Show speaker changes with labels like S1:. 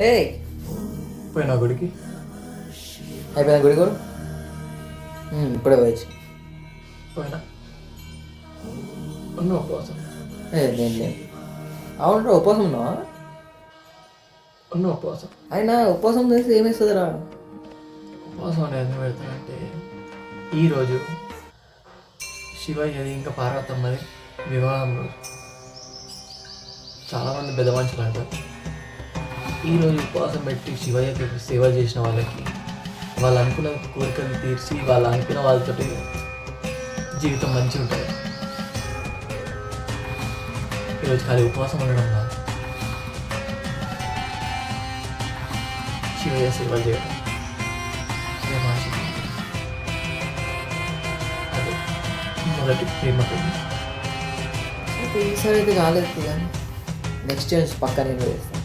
S1: ఏ
S2: పోయినా గుడికి
S1: అయిపోయినా గుడి కూడా ఇప్పుడే పోయచ్చు.
S2: పోయినా ఉన్న ఉపవాసం
S1: నేను లేను. అవును ఉపవాసం ఉన్నావా?
S2: ఉన్న ఉపవాసం
S1: అయినా ఉపవాసం చేస్తే ఏమేస్తుందిరా?
S2: ఉపవాసం అనేది ఎందుకు పెడతానంటే ఈరోజు శివయ్యది ఇంకా పార్వతమ్మది వివాహం రోజు. చాలామంది పెద్ద మనుషులు అంటారు ఈరోజు ఉపవాసం పెట్టి శివయ్యకి సేవ చేసిన వాళ్ళకి వాళ్ళు అనుకున్న కోరికలు తీర్చి వాళ్ళు అనుకున్న వాళ్ళతోటి జీవితం మంచిగా ఉంటుంది. ఈరోజు ఖాళీ ఉపవాసం ఉండడం కాదు, శివయ్య సేవ చేయడం అదే మా శివ. అదే మొదటి ప్రేమ పెళ్లి.
S1: ఈసారి అయితే కాలేదు కానీ నెక్స్ట్ ఇయర్ పక్కా నేను చేస్తాను.